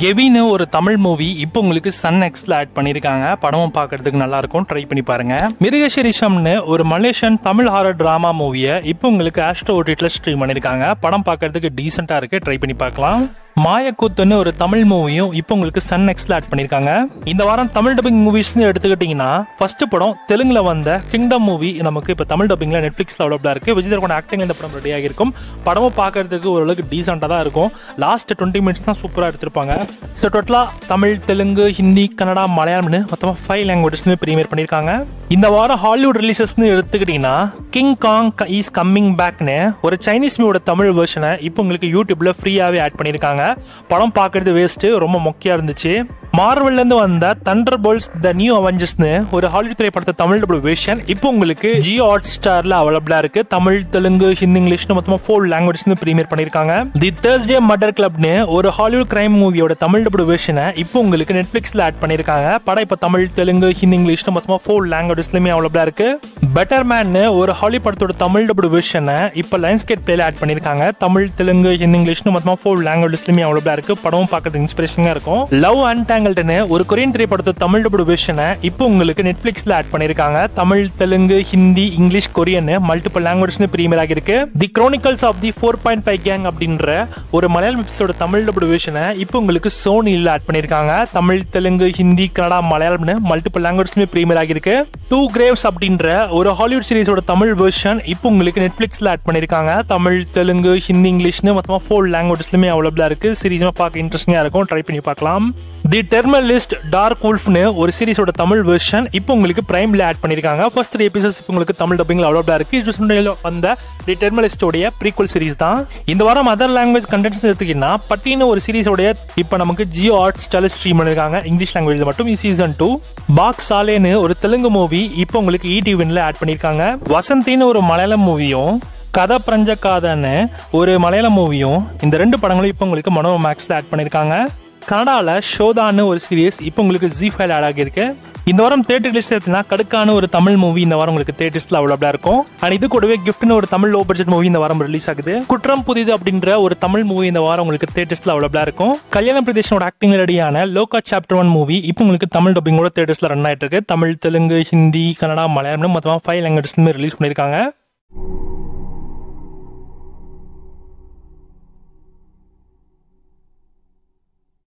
கெவின்னு ஒரு தமிழ் மூவி இப்போ உங்களுக்கு சன் நெக்ஸ்ட்ல ஆட் பண்ணிருக்காங்க. படமும் பார்க்கிறதுக்கு நல்லா இருக்கும், ட்ரை பண்ணி பாருங்க. மிருகசீரிஷம்னு ஒரு மலேசியன் தமிழ் ஹாரர் டிராமா மூவியை இப்போ உங்களுக்கு ஆஸ்ட்ரோ ஓடிடில ஸ்ட்ரீம் பண்ணிருக்காங்க. படம் பார்க்கிறதுக்கு டீசென்ட்டா இருக்கு, ட்ரை பண்ணி பார்க்கலாம். மாயக்கூத்துன்னு ஒரு தமிழ் மூவியும் இப்போ உங்களுக்கு சன் நெக்ஸ்ட்ல ஆட் பண்ணிருக்காங்க. இந்த வாரம் தமிழ் டப்பிங் மூவிஸ்னு எடுத்துக்கிட்டீங்கன்னா ஃபர்ஸ்ட் படம் தெலுங்குல வந்த கிங்டம் மூவி நமக்கு இப்போ தமிழ் டப்பிங்ல நெட்ஃபிளிக்ஸ்ல அவைலபிளா இருக்கு. விஜய் தேவரகொண்ட ஆக்டிங் இந்த படம் ரெடி ஆகிருக்கும். படமும் பார்க்கறதுக்கு ஓரளவுக்கு டீசென்ட்டா தான் இருக்கும். லாஸ்ட் 20 மினிட்ஸ் தான் சூப்பரா எடுத்திருப்பாங்க. ஸோ டோட்டலா தமிழ், தெலுங்கு, ஹிந்தி, கன்னடா, மலையாளம்னு மொத்தமாக 5 லாங்குவேஜஸ்னு ப்ரீமியர் பண்ணியிருக்காங்க. இந்த வாரம் ஹாலிவுட் ரிலீசஸ்னு எடுத்துக்கிட்டீங்கன்னா கிங் காங் இஸ் கம்மிங் பேக்னு ஒரு சைனீஸ் மூவியோட தமிழ் வெர்ஷனை இப்போ உங்களுக்கு யூடியூப்ல ஃப்ரீயாவே ஆட் பண்ணியிருக்காங்க. படம் பார்க்கறது வேஸ்ட், ரொம்ப மொக்கையா இருந்துச்சு. மார்வெல்ல இருந்து வந்த தண்டர் போல்ட்ஸ் த நியூ அவெஞ்சர்ஸ்னு ஒரு ஹாலிவுட் திரைப்படத்தை தமிழ் டபுள் வெர்ஷன் இப்போ உங்களுக்கு ஜியோ ஹாட் ஸ்டார்ல அவைலபிளா இருக்கு. தமிழ், தெலுங்கு, ஹிந்தி, இங்கிலீஷ்னு மொத்தமா 4 லாங்குவேஜஸ்னு ப்ரீமியர் பண்ணிருக்காங்க. தி தேர்ஸ்டே மர்டர் கிளப்னு ஒரு ஹாலிவுட் கிரைம் மூவியோட தமிழ் டபுள் வெர்ஷனை இப்போ உங்களுக்கு நெட்ஃபிளிக்ஸ்ல ஆட் பண்ணிருக்காங்க. படம் இப்போ தமிழ், தெலுங்கு, ஹிந்தி, இங்கிலீஷ்னு மொத்தமா 4 லாங்குவேஜஸ்லயுமே அவைலபிளா இருக்கு. பெட்டர் மேன் ஒரு ஹாலிவுட் படத்தோட தமிழ் டபுள் வெர்ஷனை இப்போ லைன்ஸ்கேட் பிளேல ஆட் பண்ணிருக்காங்க. தமிழ், தெலுங்கு, ஹிந்தி, இங்கிலீஷ்னு மொத்தமா 4 லாங்குவேஜஸ்லயுமே அவைலபிளா இருக்கு. படமும் பார்க்கறதுக்கு இன்ஸ்பிரேஷனா இருக்கும். லவ் அன்டாங்கிள்ட்னு ஒரு கொரியன் திரைப்படத்தோட தமிழ் டபுள் வெர்ஷனை இப்போ உங்களுக்கு நெட்ஃபிளிக்ஸ்ல ஆட் பண்ணிருக்காங்க. Tamil, Telugu, Hindi, English, Korean multiple லாங்குவேஜ்னு ப்ரீமியர் ஆகிருக்கு. The chronicles of the 4.5 gang அப்படின்ற ஒரு மலையாளம் எபிசோட தமிழ் டபுள் வெர்ஷனை இப்போ உங்களுக்கு சோனில ஆட் பண்ணிருக்காங்க. தமிழ், தெலுங்கு, ஹிந்தி, கன்னடா, மலையாளம்னு மல்டிபிள் லாங்குவேஜ்ல ப்ரீமியர் ஆகிருக்கு. டூ கிரேவ்ஸ் அப்படின்ற ஒரு ஹாலிவுட் சீரிஸோட தமிழ் வெர்ஷன் இப்போ உங்களுக்கு நெட்ஃபிளிக்ஸ்ல ஆட் பண்ணிருக்காங்க. தமிழ், தெலுங்கு, ஹிந்தி, இங்கிலீஷ்னு மொத்தமா 4 லாங்குவேஜஸ்லயுமே அவைலபிளா இருக்கு. சீரிஸுமே பார்க்க இன்ட்ரெஸ்டிங்கா இருக்கும், ட்ரை பண்ணி பார்க்கலாம். தி டெர்மலிஸ்ட் டார்க் வுல்ஃப்னு ஒரு சீரிஸோட தமிழ் வெர்ஷன் இப்போ உங்களுக்கு பிரைம்ல ஆட் பண்ணிருக்காங்க. ஃபர்ஸ்ட் 3 எபிசோட்ஸ் இப்போ உங்களுக்கு தமிழ் டப்பிங்ல அவைலபிளா இருக்கு. இது வந்த தி டெர்மலிஸ்டோட ப்ரீக்வல் சீரிஸ் தான். இந்த வாரம் அதர் லாங்குவேஜ் கண்டென்ட்ஸ் எடுத்துக்கிட்டா பட்டின்னு ஒரு சீரிஸோட இப்போ நமக்கு ஜியோ ஹாட் ஸ்டார்ல ஸ்ட்ரீம் பண்ணிருக்காங்க. இங்கிலீஷ் லாங்குவேஜ்ல மட்டும். சீசன் 2 பாக்ஸ் சாலேன்னு ஒரு தெலுங்கு மூவி இப்போ உங்களுக்கு ஈடிவின்ல ஆட் பண்ணிருக்காங்க. வசந்தின்னு ஒரு மலையாளம் மூவியும் கதை பிரஞ்ச காதன்னு ஒரு மலையாளம் மூவியும் இந்த 2 படங்களும் இப்போ உங்களுக்கு மனோ மேக்ஸ்ல ஆட் பண்ணிருக்காங்க. கனடால ஷோதான்னு ஒரு சீரியஸ் இப்போ உங்களுக்கு ஜி5 ஆட் ஆகிருக்கு. இந்த வாரம் தியேட்டர் ரிலீஸ் எடுத்தீங்கன்னா கடுக்கான ஒரு தமிழ் மூவி இந்த வாரம் உங்களுக்கு தியேட்டர்ஸ்ல அவைலபிளா இருக்கும். அண்ட் இது கூடவே கிஃப்ட்னு ஒரு தமிழ் லோ பட்ஜெட் மூவி இந்த வாரம் ரிலீஸ் ஆகுது. குற்றம் புதிது அப்படின்ற ஒரு தமிழ் மூவி இந்த வாரம் உங்களுக்கு தியேட்டர்ஸ்ல அவைலபிளா இருக்கும். கல்யாண பிரதேஷனோட ஆக்டிங் ரெடியான லோகா சாப்டர் 1 மூவி இப்போ உங்களுக்கு தமிழ் டப்பிங்கோட தியேட்டர்ஸ்ல ரன் ஆயிட்டு இருக்கு. தமிழ், தெலுங்கு, ஹிந்தி, கன்னடா, மலையாளம் மொத்தமா 5 லாங்குவேஜஸ்ல ரிலீஸ் பண்ணிருக்காங்க.